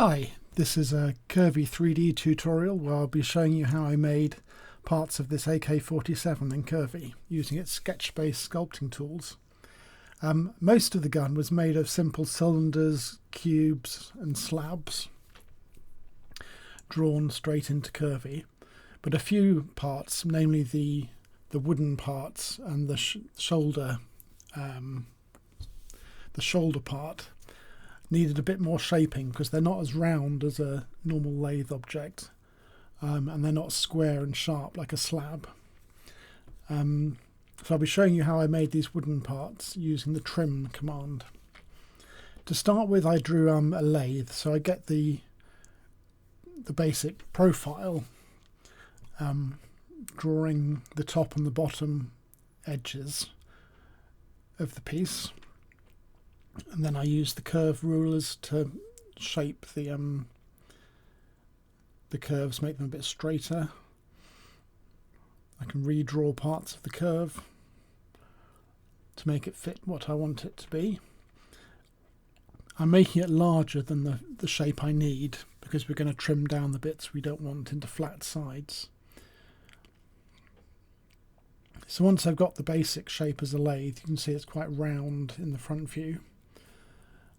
Hi, this is a Curvy3D tutorial where I'll be showing you how I made parts of this AK47 in Curvy using its sketch-based sculpting tools. Most of the gun was made of simple cylinders, cubes and slabs drawn straight into Curvy, but a few parts, namely the wooden parts and the shoulder part, needed a bit more shaping because they're not as round as a normal lathe object, and they're not square and sharp like a slab. So I'll be showing you how I made these wooden parts using the trim command. To start with, I drew a lathe, so I get the basic profile, drawing the top and the bottom edges of the piece. And then I use the curve rulers to shape the curves, make them a bit straighter. I can redraw parts of the curve to make it fit what I want it to be. I'm making it larger than the shape I need because we're going to trim down the bits we don't want into flat sides. So once I've got the basic shape as a lathe, you can see it's quite round in the front view.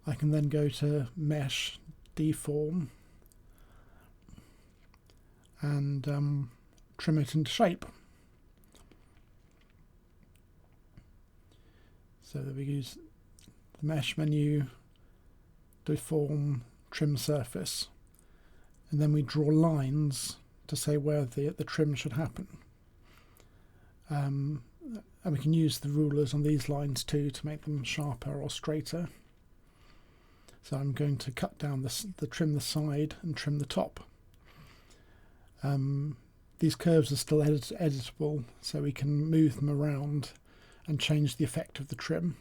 I can then go to Mesh, Deform, and trim it into shape. So that we use the Mesh menu, Deform, Trim Surface, and then we draw lines to say where the trim should happen. And we can use the rulers on these lines too to make them sharper or straighter. So I'm going to cut down trim the side and trim the top. These curves are still editable, so we can move them around and change the effect of the trim.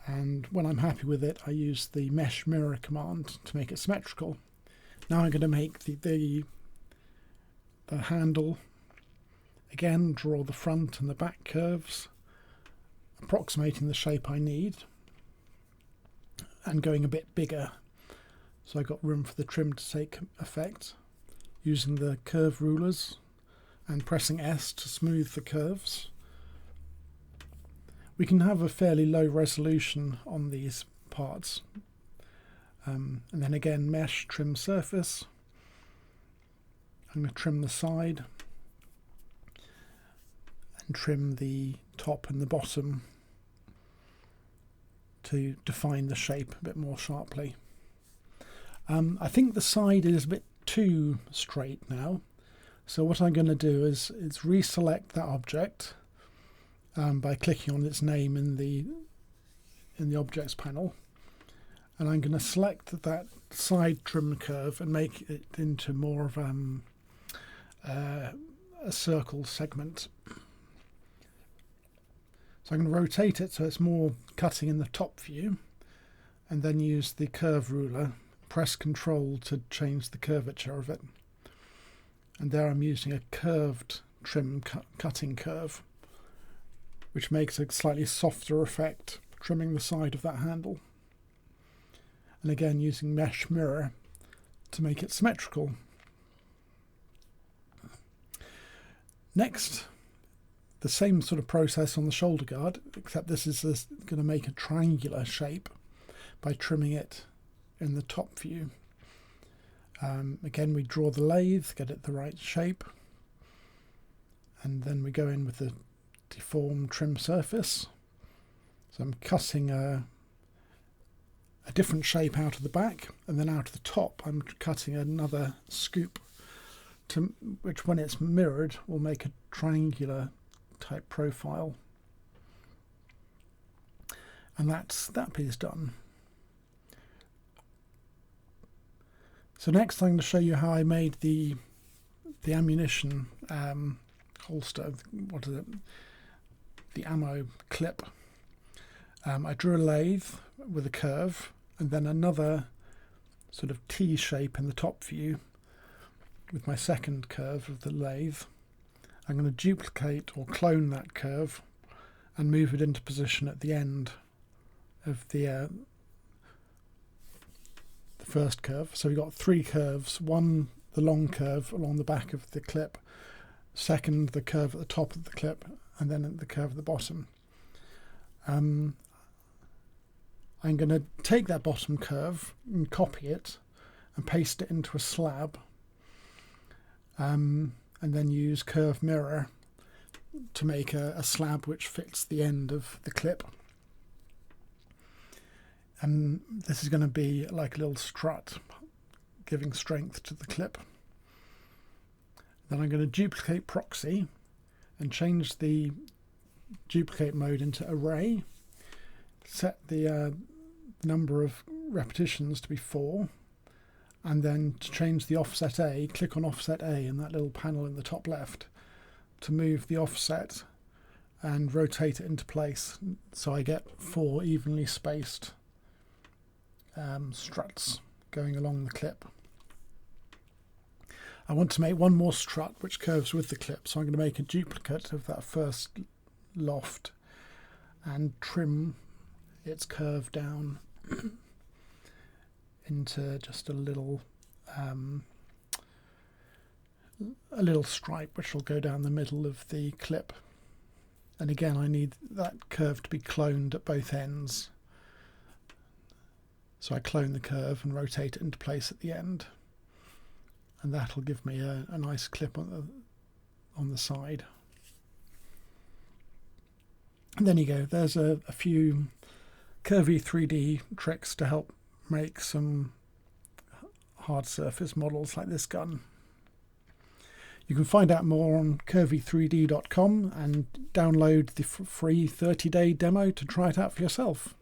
And when I'm happy with it, I use the Mesh Mirror command to make it symmetrical. Now I'm going to make the handle. Again, draw the front and the back curves, approximating the shape I need, and going a bit bigger, so I got room for the trim to take effect, using the curve rulers and pressing S to smooth the curves. We can have a fairly low resolution on these parts, and then again Mesh, Trim Surface. I'm going to trim the side and trim the top and the bottom to define the shape a bit more sharply. I think the side is a bit too straight now, so what I'm going to do is reselect that object by clicking on its name in the objects panel, and I'm going to select that side trim curve and make it into more of a circle segment. So I'm going to rotate it so it's more cutting in the top view, and then use the curve ruler, press Control to change the curvature of it. And there I'm using a curved trim cutting curve, which makes a slightly softer effect, trimming the side of that handle. And again using Mesh Mirror to make it symmetrical. Next, the same sort of process on the shoulder guard, except this is going to make a triangular shape by trimming it in the top view. Again, we draw the lathe, get it the right shape, and then we go in with the Deform Trim Surface. So I'm cutting a different shape out of the back, and then out of the top I'm cutting another scoop, which when it's mirrored will make a triangular type profile. And that's that piece done. So next I'm going to show you how I made the ammunition holster, what is it, the ammo clip. I drew a lathe with a curve and then another sort of T shape in the top view with my second curve of the lathe. I'm going to duplicate or clone that curve and move it into position at the end of the the first curve. So we've got 3 curves. One, the long curve along the back of the clip. Second, the curve at the top of the clip, and then the curve at the bottom. I'm going to take that bottom curve and copy it and paste it into a slab, and then use Curve Mirror to make a slab which fits the end of the clip. And this is going to be like a little strut, giving strength to the clip. Then I'm going to duplicate proxy and change the duplicate mode into array, set the number of repetitions to be 4, and then to change the offset A, click on offset A in that little panel in the top left to move the offset and rotate it into place, so I get 4 evenly spaced struts going along the clip. I want to make one more strut which curves with the clip, so I'm going to make a duplicate of that first loft and trim its curve down into just a little stripe which will go down the middle of the clip. And again, I need that curve to be cloned at both ends, so I clone the curve and rotate it into place at the end, and that'll give me a nice clip on the side. And then you go. There's a few Curvy3D tricks to help make some hard surface models like this gun. You can find out more on curvy3d.com and download the free 30-day demo to try it out for yourself.